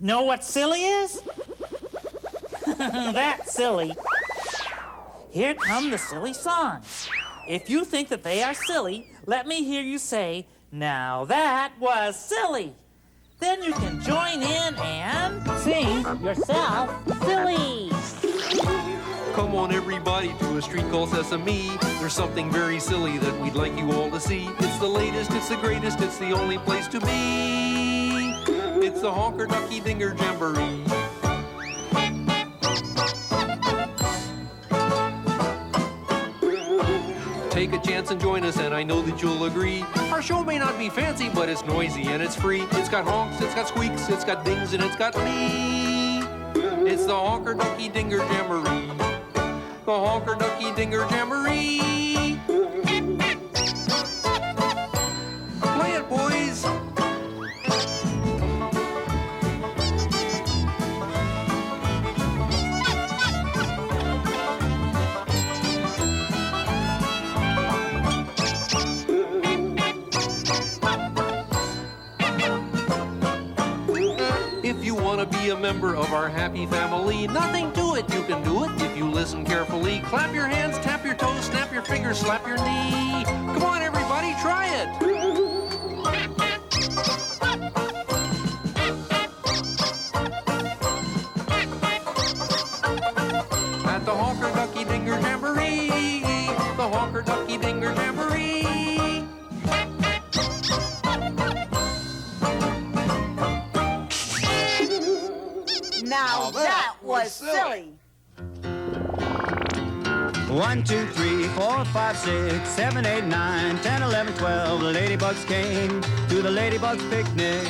Know what silly is? That's silly. Here come the silly songs. If you think that they are silly, let me hear you say, "Now that was silly." Then you can join in and sing yourself silly. Come on, everybody, to a street called Sesame. There's something very silly that we'd like you all to see. It's the latest, it's the greatest, it's the only place to be. It's the Honker Ducky Dinger Jamboree. Take a chance and join us, and I know that you'll agree. Our show may not be fancy, but it's noisy and it's free. It's got honks, it's got squeaks, it's got dings, and it's got me. It's the Honker Ducky Dinger Jamboree. The Honker Ducky Dinger Jamboree. Play it, boys. If you want to be a member of our happy family, nothing to it, you can do it if you listen carefully. Clap your hands, tap your toes, snap your fingers, slap your knee. Come on, everybody, try it. At the Honker Ducky Dinger Jamboree, the Honker Ducky Dinger Jamboree. Now that was silly. 1, 2, 3, 4, 5, 6, 7, 8, 9, 10, 11, 12. The ladybugs came to the ladybugs picnic.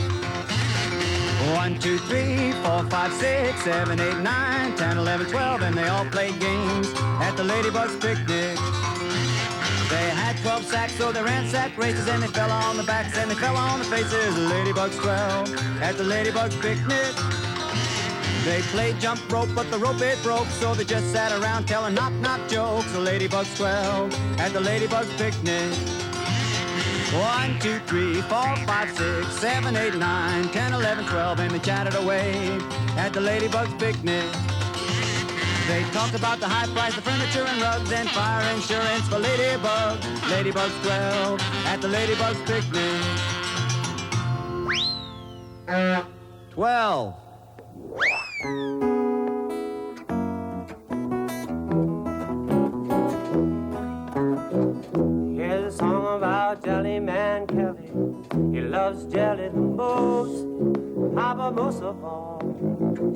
1, 2, 3, 4, 5, 6, 7, 8, 9, 10, 11, 12. And they all played games at the ladybugs picnic. They had 12 sacks, so they ransacked races, and they fell on the backs and they fell on the faces. The ladybugs 12 at the ladybugs picnic. They played jump rope, but the rope it broke, so they just sat around telling knock-knock jokes. The ladybugs 12 at the ladybugs picnic. 1, 2, 3, 4, 5, 6, 7, 8, 9, 10, 11, 12, and they chatted away at the ladybugs picnic. They talked about the high price of furniture and rugs and fire insurance for ladybugs. Ladybugs 12 at the ladybugs picnic. 12. Here's a song about Jelly Man Kelly. He loves jelly the most. How about most of all,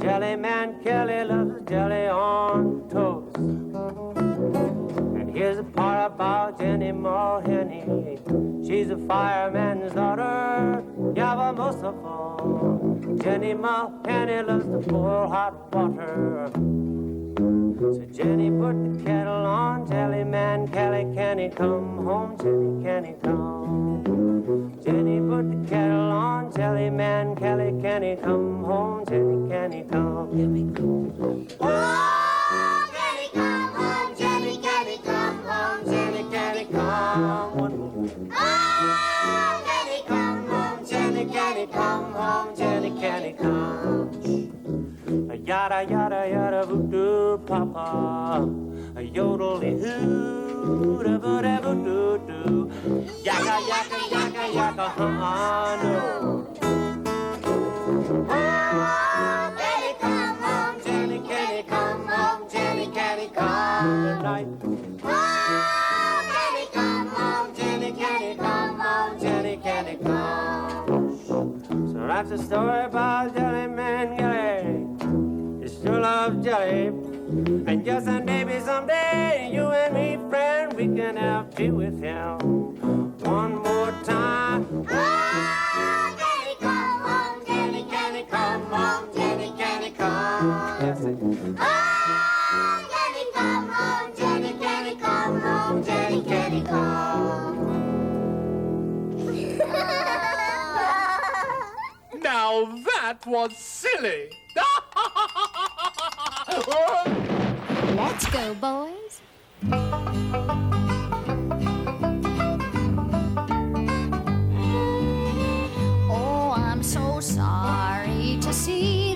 Jelly Man Kelly loves jelly on toast. And here's a part about Jenny Mulhenny. She's a fireman's daughter. Yeah, but most of all, Jenny Mulhenny loves to pour hot water. So Jenny put the kettle on, Jelly Man Kelly, can he come home? Jenny, can he come? Jenny put the kettle on, Jelly Man Kelly, can he come home? Jenny, can he come? Here we go. Oh, can he come home? Jenny, can he come home? Jenny, can he come? One more. Oh, can he come home? Jenny, can he come home? Jenny, can he come? Yada, yada, yada, voodoo, papa. A yodely hoo, da boo da boo doo doo. Yaka, yaka, yaka, yaka, no. Oh, can he come home? Jenny, can he come home? Jenny, can he come tonight? Oh, can he come home? Jenny, can he come home? Jenny, can he come? So that's a story about Jelly Man Kelly. Sure love jelly, and just maybe someday you and me, friend, we can have tea with him one more time. Oh, can he come home? Jenny, can he come home? Jenny, can he come? Yes, oh, can he come home? Jenny, can he come home? Jenny, can he come? Now that was silly. Let's go, boys. Oh, I'm so sorry to see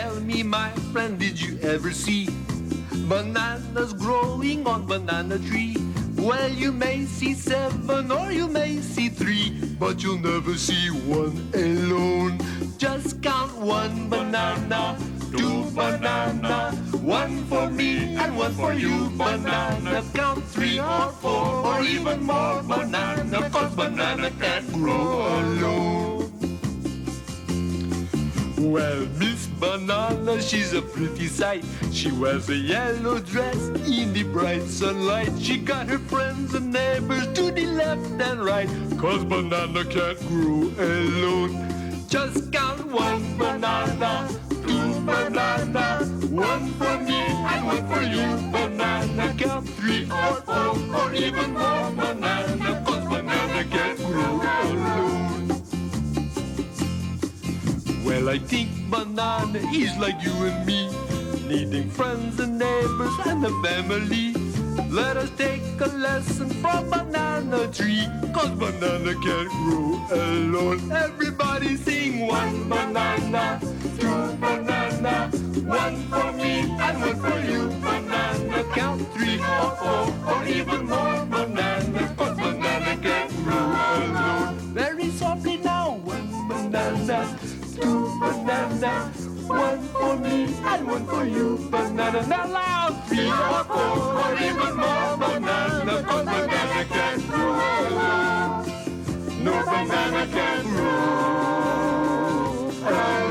Tell me, my friend, did you ever see bananas growing on banana tree? Well, you may see 7 or you may see 3, but you'll never see one alone. Just count 1 banana, 2 banana, 1 for me and 1 for you. Banana, count 3 or 4 or even more banana, 'cause banana can't grow alone. Well, Miss Banana, she's a pretty sight. She wears a yellow dress in the bright sunlight. She got her friends and neighbors to the left and right, 'cause banana can't grow alone. Just count 1 banana, 2 banana, 1 for me and 1 for you. Banana, count 3 or 4 or even more banana, 'cause banana can't grow alone. Well, I think banana is like you and me, needing friends and neighbors and a family. Let us take a lesson from banana tree, 'cause banana can't grow alone. Everybody sing 1 banana, 2 banana, 1 for me and 1 for you. Banana, count 3 or 4 or even more banana, 'cause banana can't grow alone. Very softly now, 1 banana, 2 banana, 1 for me and 1 for you. Banana, now loud, 3 or 4 or even more banana, 'cause banana can't grow alone. No banana can grow alone.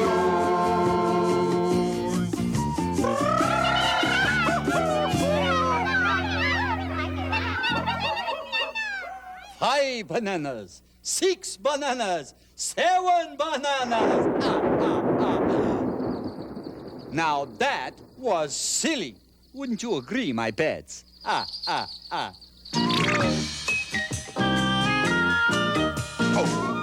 Five bananas, 6 bananas, 7 bananas. Now that was silly. Wouldn't you agree, my pets? Oh,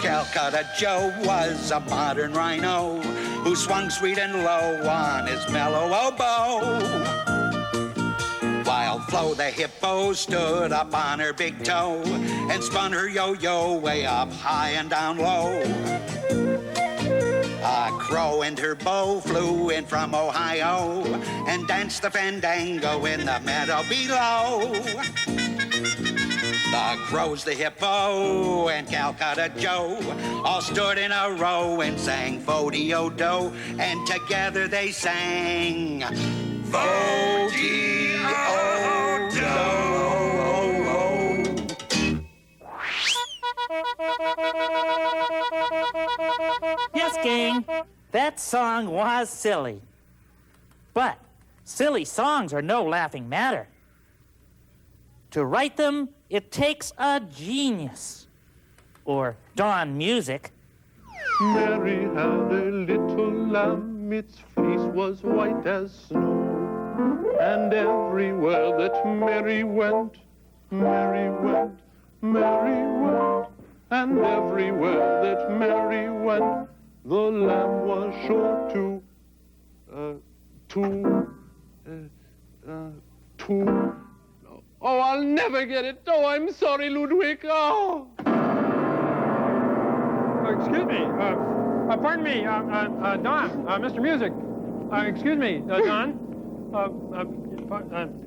Calcutta Joe was a modern rhino who swung sweet and low on his mellow oboe, while Flo the hippo stood up on her big toe and spun her yo-yo way up high and down low. A crow and her beau flew in from Ohio and danced the fandango in the meadow below. The crows, the hippo, and Calcutta Joe all stood in a row and sang Fo-de-o-do, and together they sang Yes, gang, that song was silly. But silly songs are no laughing matter. To write them, it takes a genius. Or dawn music. Mary had a little lamb, its fleece was white as snow. And everywhere that Mary went, Mary went, Mary went. And everywhere that Mary went, the lamb was sure to. Oh, I'll never get it. Oh, I'm sorry, Ludwig. Oh. Excuse me. Pardon me, Don, Mr. Music. Excuse me, Don.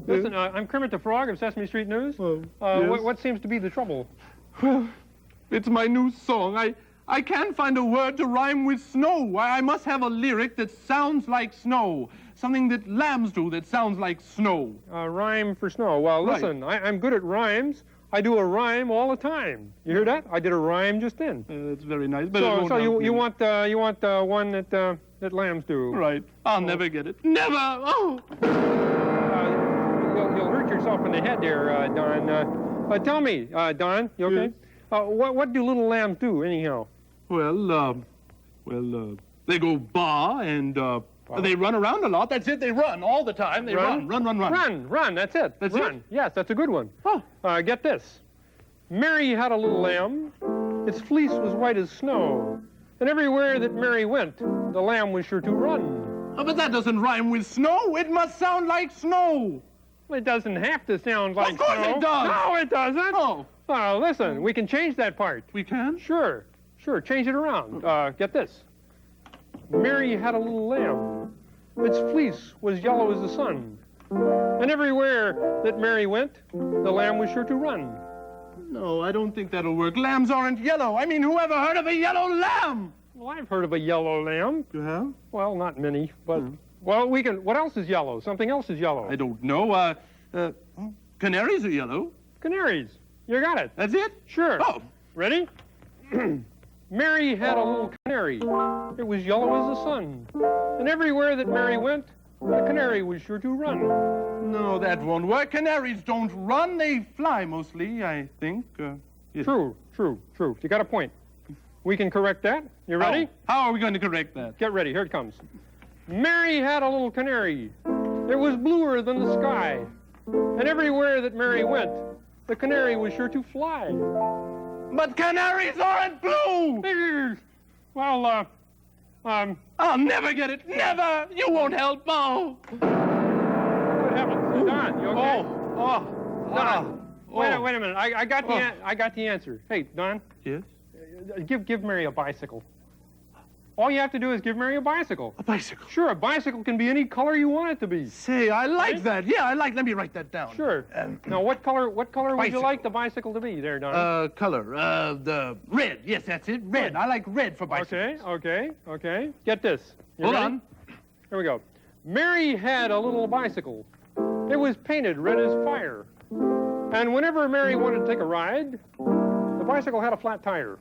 Listen, I'm Kermit the Frog of Sesame Street News. Yes? What seems to be the trouble? Well, it's my new song. I can't find a word to rhyme with snow. I must have a lyric that sounds like snow. Something that lambs do that sounds like snow. Rhyme for snow. Well, listen, right. I'm good at rhymes. I do a rhyme all the time. You hear that? I did a rhyme just then. That's very nice. But so you want one that lambs do? Right. I'll never get it. Never. Oh. You'll hurt yourself in the head there, Don. Tell me, Don. You okay? Yes. What do little lambs do anyhow? Well, they go baa and they run around a lot. That's it. They run all the time. They run. Run. That's it. That's run. It? Yes, that's a good one. Oh. Get this. Mary had a little lamb. Its fleece was white as snow. And everywhere that Mary went, the lamb was sure to run. Oh, but that doesn't rhyme with snow. It must sound like snow. Well, it doesn't have to sound like snow. Of course it does. No, it doesn't. Oh. Well, listen, we can change that part. We can? Sure, change it around. Get this. Mary had a little lamb. its fleece was yellow as the sun. And everywhere that Mary went, the lamb was sure to run. No, I don't think that'll work. Lambs aren't yellow. I mean, whoever heard of a yellow lamb? Well, I've heard of a yellow lamb. You have? Well, not many, but, well, we can, what else is yellow? Something else is yellow. I don't know. Canaries are yellow. Canaries. You got it. That's it? Sure. Oh. Ready? Mary had a little canary. It was yellow as the sun. And everywhere that Mary went, the canary was sure to run. No, that won't work. Canaries don't run. They fly mostly, I think. Yes. True. You got a point. We can correct that. You ready? How are we going to correct that? Get ready. Here it comes. Mary had a little canary. It was bluer than the sky. And everywhere that Mary went, the canary was sure to fly. But canaries aren't blue! Well, I'll never get it. Never! You won't help, Mo! Good heavens. Don, you okay? Don. Wait a minute. I got the answer. Hey, Don. Yes? Give Mary a bicycle. All you have to do is give Mary a bicycle. A bicycle? Sure, a bicycle can be any color you want it to be. Say, I like that. Yeah, let me write that down. Sure. Now, what color would you like the bicycle to be there, Don? Color. The red. Yes, that's it. Red. I like red for bicycles. Okay. Get this. Hold on. Here we go. Mary had a little bicycle. It was painted red as fire. And whenever Mary wanted to take a ride, the bicycle had a flat tire.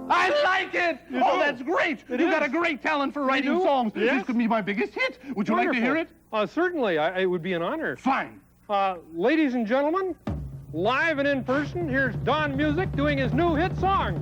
I like it! That's great! You got a great talent for writing songs. Yes? This could be my biggest hit. Would you like to hear it? Certainly. It would be an honor. Fine. Ladies and gentlemen, live and in person, here's Don Music doing his new hit song.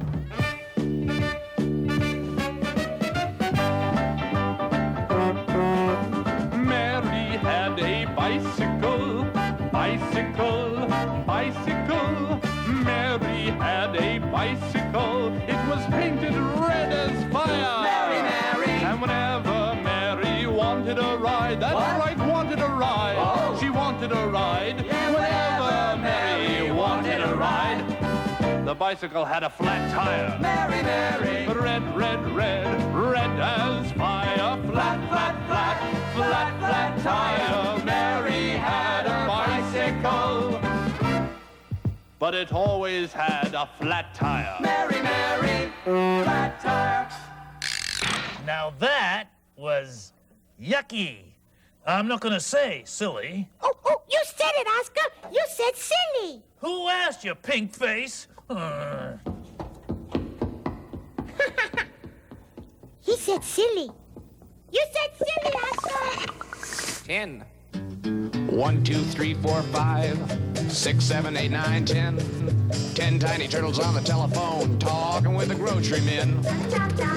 Mary had a bicycle, bicycle, bicycle. Mary had a bicycle. It was painted red as fire. Mary. And whenever Mary wanted a ride, that's right, wanted a ride. Oh. She wanted a ride. Whenever Mary wanted a ride, the bicycle had a flat tire. Mary. Red, red, red, red as fire. Flat, flat, flat, flat, flat tire. Mary had a bicycle, but it always had a flat tire. Mary, flat tire. Now that was yucky. I'm not gonna say silly. Oh, you said it, Oscar. You said silly. Who asked you, pink face? He said silly. You said silly, Oscar. 10. 1, 2, 3, 4, 5, 6, 7, 8, 9, 10. 10 tiny turtles on the telephone talking with the grocery men.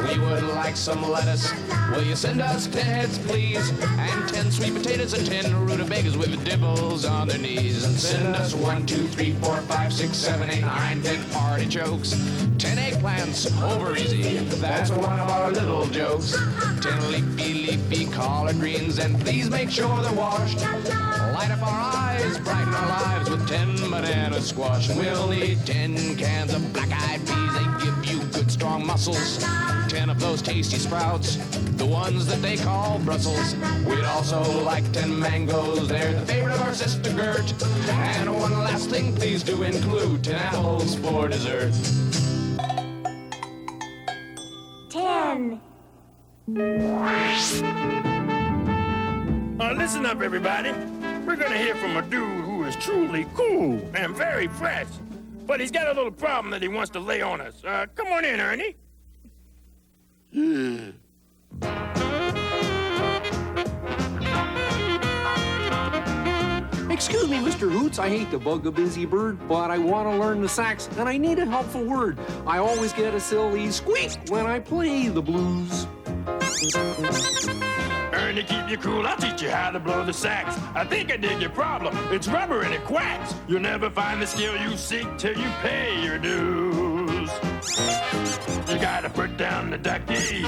We would like some lettuce. Will you send us 10 heads, please? And 10 sweet potatoes and 10 rutabagas with dibbles on their knees. And send us 1, 2, 3, 4, 5, 6, 7, 8, 9, 10 artichokes. 10 eggplants, over easy. That's one of our little jokes. 10 leafy collard greens, and please make sure they're washed. Light up our eyes, brighten our lives with 10 banana squash. And we'll need 10 cans of black-eyed peas. They give you good, strong muscles. 10 of those tasty sprouts, the ones that they call Brussels. We'd also like 10 mangoes. They're the favorite of our sister Gert. And one last thing, please do include 10 apples for dessert. 10. Listen up, everybody. We're gonna hear from a dude who is truly cool and very fresh, but he's got a little problem that he wants to lay on us. Come on in, Ernie. Excuse me, Mr. Hoots, I hate to bug a busy bird, but I want to learn the sax, and I need a helpful word. I always get a silly squeak when I play the blues. Ernie, keep you cool. I'll teach you how to blow the sax. I think I dig your problem. It's rubber and it quacks. You'll never find the skill you seek till you pay your dues. You gotta put down the ducky.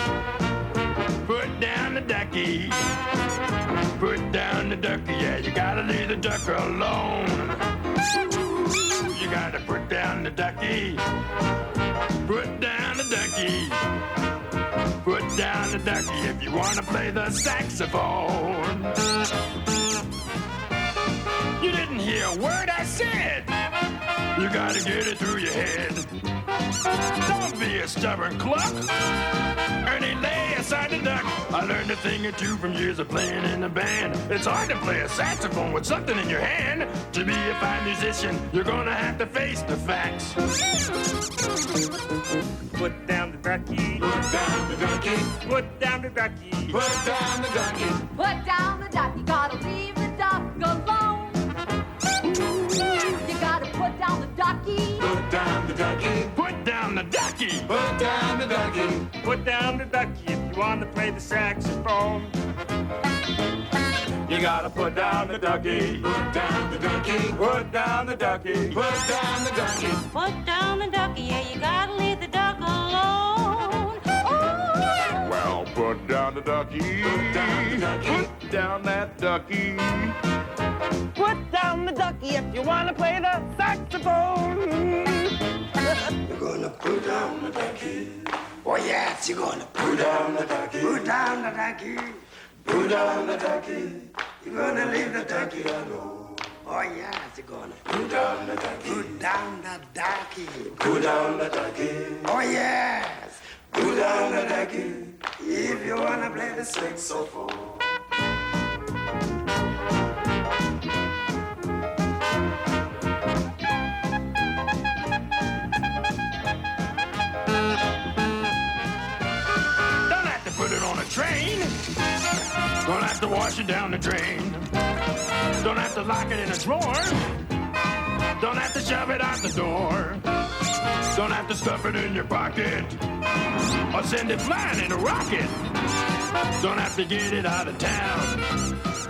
Put down the ducky. Put down the ducky. Yeah, you gotta leave the duck alone. You gotta put down the ducky. Put down the ducky. Put down the ducky if you wanna play the saxophone. You didn't hear a word I said. You gotta get it through your head. Don't be a stubborn cluck. Ernie, lay aside the duck. I learned a thing or two from years of playing in the band. It's hard to play a saxophone with something in your hand. To be a fine musician, you're gonna have to face the facts. Put down the ducky. Put down the ducky. Put down the ducky. Put down the ducky. Put down the duck, you gotta leave the duck alone. You gotta put down the ducky. Put down the ducky. Put down the ducky. Put down the ducky. Put down the ducky if you want to play the saxophone. You gotta put down the ducky. Put down the ducky. Put down the ducky. Put down the ducky. Put down the ducky, yeah, you gotta leave the duck alone. Oh. Well, put down the ducky. Put down the ducky. Put down that ducky. Put down the ducky if you want to play the saxophone. You're gonna put down the ducky. Oh yes, you're gonna put down the ducky. Put down the ducky. Put down the ducky. You're gonna leave the ducky alone. Oh yes, you're gonna put down the ducky. Put down the ducky. Put down the ducky. Oh yes, put down the ducky. If you wanna play the saxophone. Train. Don't have to wash it down the drain. Don't have to lock it in a drawer. Don't have to shove it out the door. Don't have to stuff it in your pocket or send it flying in a rocket. Don't have to get it out of town.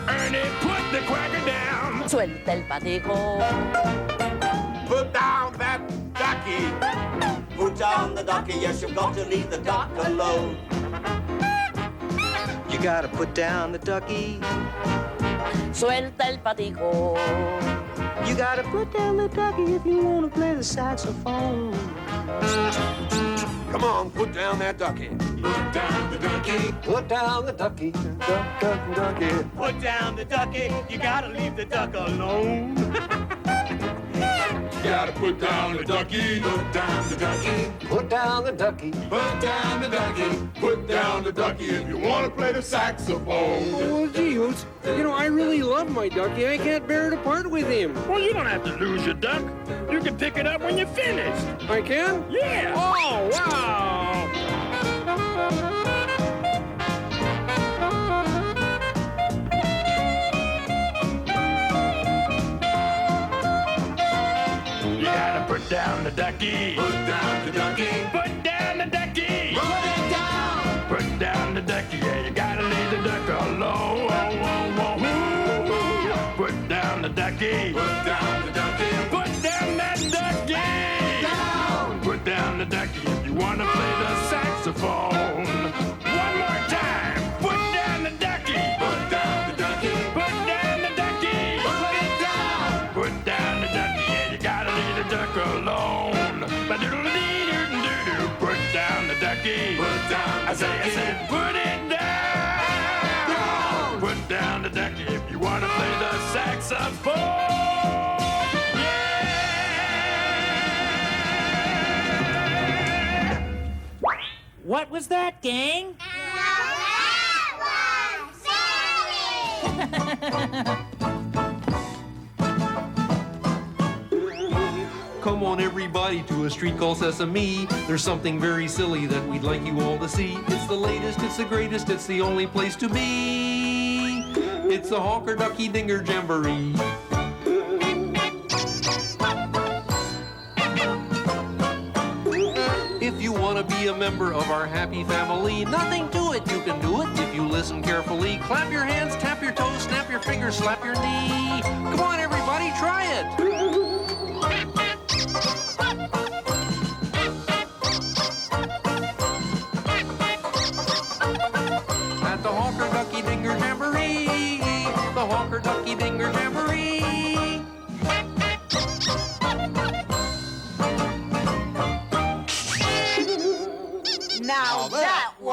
Ernie, put the cracker down. Suelta el patico. Put down that ducky. Put down the ducky. Yes, you've got to leave the duck alone. You gotta put down the ducky. Suelta el patico. You gotta put down the ducky if you wanna play the saxophone. Come on, put down that ducky. Put down the ducky. Put down the ducky. Duck, duck, ducky. Put down the ducky. You gotta leave the duck alone. You gotta put down the ducky. Put down the ducky. Put down the ducky. Put down the ducky. Put down the ducky if you wanna play the saxophone. Oh, gee, Hoots, you know, I really love my ducky. I can't bear to part with him. Well, you don't have to lose your duck. You can pick it up when you're finished. I can? Yeah. Oh, wow. Put down the ducky. Put down the ducky. Put down the ducky. Put it down. Put down the ducky. Yeah, you gotta leave the duck alone. Put down the ducky. Put down the ducky. Put down that ducky. Down. Put down the ducky if you wanna play the saxophone. One more time. Put down the ducky. Put down the ducky. Put down the ducky. Put it down. Put down the ducky. Yeah, you gotta leave the duck alone. Ba-doodle-dee-doo-doo-doo. Put down the ducky. Put down the ducky. I said, put it down. Down. Put down the ducky if you wanna play the saxophone. What was that, gang? Come on, everybody, to a street called Sesame. There's something very silly that we'd like you all to see. It's the latest, it's the greatest, it's the only place to be. It's the Honker Ducky Dinger Jamboree. If you want to be a member of our happy family, nothing to it, you can do it if you listen carefully. Clap your hands, tap your toes, snap your fingers, slap your knee. Come on, everybody, try it. At the Honker Ducky Dinger Jamboree, the Honker Ducky Dinger Jamboree.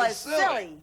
was silly.